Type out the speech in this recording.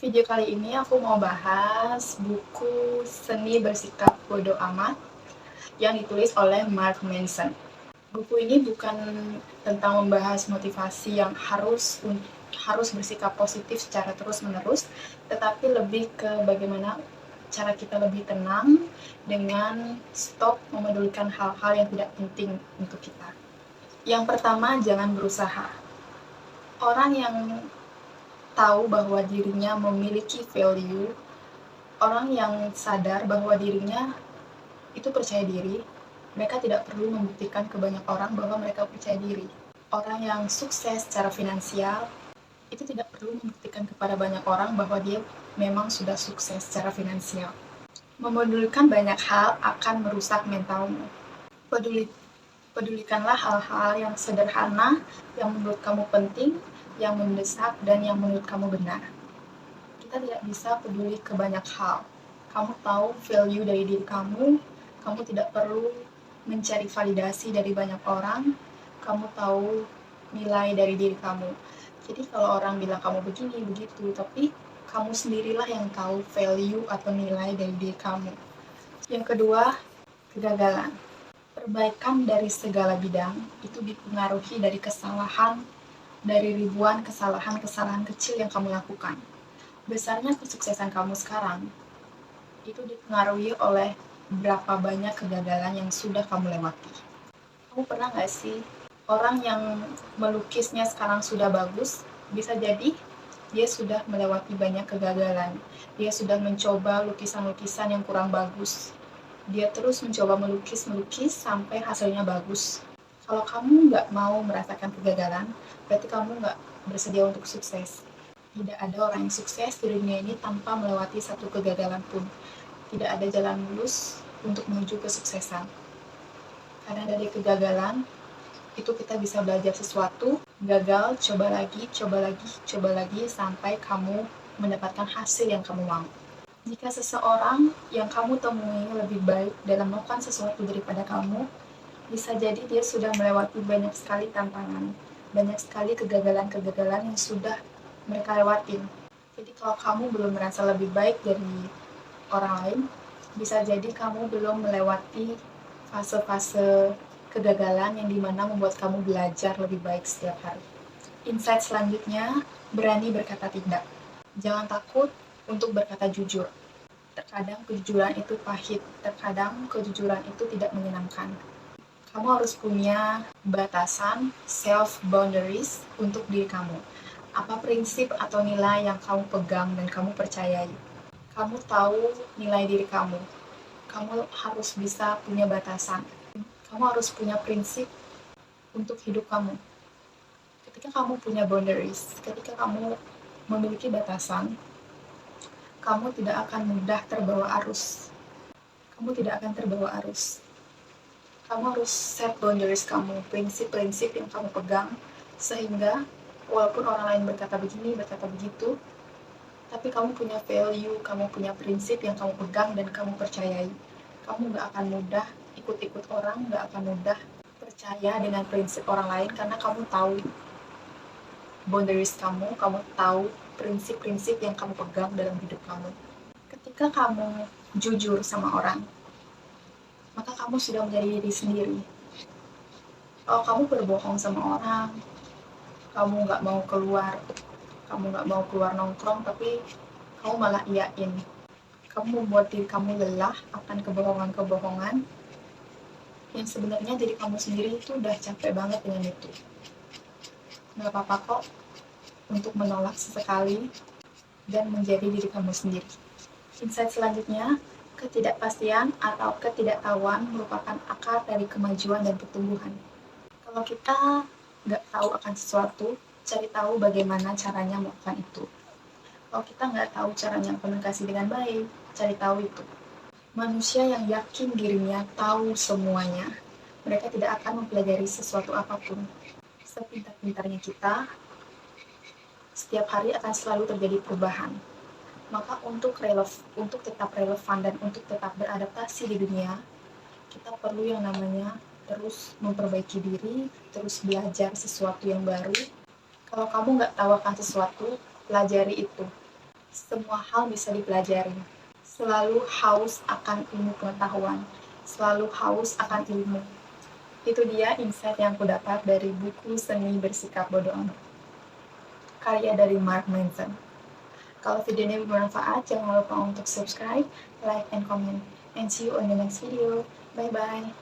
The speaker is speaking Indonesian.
Video kali ini aku mau bahas buku Seni Bersikap Bodo Amat yang ditulis oleh Mark Manson. Buku ini bukan tentang membahas motivasi yang harus bersikap positif secara terus-menerus, tetapi lebih ke bagaimana cara kita lebih tenang dengan stop memedulikan hal-hal yang tidak penting untuk kita. Yang pertama, jangan berusaha. Orang yang tahu bahwa dirinya memiliki value, orang yang sadar bahwa dirinya itu percaya diri, mereka tidak perlu membuktikan ke banyak orang bahwa mereka percaya diri. Orang yang sukses secara finansial itu tidak perlu membuktikan kepada banyak orang bahwa dia memang sudah sukses secara finansial. Memedulikan banyak hal akan merusak mentalmu. Pedulikanlah hal-hal yang sederhana, yang menurut kamu penting, yang mendesak, dan yang menurut kamu benar. Kita tidak bisa peduli ke banyak hal. Kamu tahu value dari diri kamu tidak perlu mencari validasi dari banyak orang, kamu tahu nilai dari diri kamu. Jadi kalau orang bilang kamu begini, begitu, tapi kamu sendirilah yang tahu value atau nilai dari diri kamu. Yang kedua, kegagalan. Perbaikan dari segala bidang itu dipengaruhi dari kesalahan, dari ribuan kesalahan-kesalahan kecil yang kamu lakukan. Besarnya kesuksesan kamu sekarang itu dipengaruhi oleh berapa banyak kegagalan yang sudah kamu lewati. Kamu pernah nggak sih orang yang melukisnya sekarang sudah bagus, bisa jadi dia sudah melewati banyak kegagalan. Dia sudah mencoba lukisan-lukisan yang kurang bagus. Dia terus mencoba melukis sampai hasilnya bagus. Kalau kamu nggak mau merasakan kegagalan, berarti kamu nggak bersedia untuk sukses. Tidak ada orang yang sukses di dunia ini tanpa melewati satu kegagalan pun. Tidak ada jalan mulus untuk menuju kesuksesan. Karena dari kegagalan, itu kita bisa belajar sesuatu, gagal, coba lagi, sampai kamu mendapatkan hasil yang kamu mau. Jika seseorang yang kamu temui lebih baik dalam melakukan sesuatu daripada kamu, bisa jadi dia sudah melewati banyak sekali tantangan, banyak sekali kegagalan-kegagalan yang sudah mereka lewatin. Jadi kalau kamu belum merasa lebih baik dari orang lain, bisa jadi kamu belum melewati fase-fase kegagalan yang dimana membuat kamu belajar lebih baik setiap hari. Insight selanjutnya, berani berkata tidak. Jangan takut untuk berkata jujur. Terkadang kejujuran itu pahit, terkadang kejujuran itu tidak menyenangkan. Kamu harus punya batasan, self-boundaries untuk diri kamu. Apa prinsip atau nilai yang kamu pegang dan kamu percayai? Kamu tahu nilai diri kamu. Kamu harus bisa punya batasan. Kamu harus punya prinsip untuk hidup kamu. Ketika kamu punya boundaries, ketika kamu memiliki batasan, kamu tidak akan mudah terbawa arus. Kamu tidak akan terbawa arus. Kamu harus set boundaries kamu, prinsip-prinsip yang kamu pegang, sehingga walaupun orang lain berkata begini, berkata begitu, tapi kamu punya value, kamu punya prinsip yang kamu pegang dan kamu percayai. Kamu gak akan mudah ikut-ikut orang, gak akan mudah percaya dengan prinsip orang lain, karena kamu tahu boundaries kamu tahu prinsip-prinsip yang kamu pegang dalam hidup kamu. Ketika kamu jujur sama orang, maka kamu sudah menjadi diri sendiri. Kalau kamu berbohong sama orang, kamu gak mau keluar nongkrong, tapi kamu malah iyain, kamu membuat diri kamu lelah akan kebohongan-kebohongan yang sebenarnya diri kamu sendiri itu udah capek banget dengan itu. Gak apa-apa kok untuk menolak sesekali dan menjadi diri kamu sendiri. Insight selanjutnya, ketidakpastian atau ketidaktahuan merupakan akar dari kemajuan dan pertumbuhan. Kalau kita nggak tahu akan sesuatu, cari tahu bagaimana caranya melakukan itu. Kalau kita nggak tahu caranya komunikasi dengan baik, cari tahu itu. Manusia yang yakin dirinya tahu semuanya, mereka tidak akan mempelajari sesuatu apapun. Sepintar-pintarnya kita, setiap hari akan selalu terjadi perubahan. Maka untuk tetap relevan dan untuk tetap beradaptasi di dunia, kita perlu yang namanya terus memperbaiki diri, terus belajar sesuatu yang baru. Kalau kamu nggak tahu akan sesuatu, pelajari itu. semua hal bisa dipelajari. Selalu haus akan ilmu pengetahuan, selalu haus akan ilmu. Itu dia insight yang aku dapat dari buku Seni Bersikap Bodo Amat, karya dari Mark Manson. Kalau video ini bermanfaat, jangan lupa untuk subscribe, like, and comment. And see you on the next video. Bye-bye.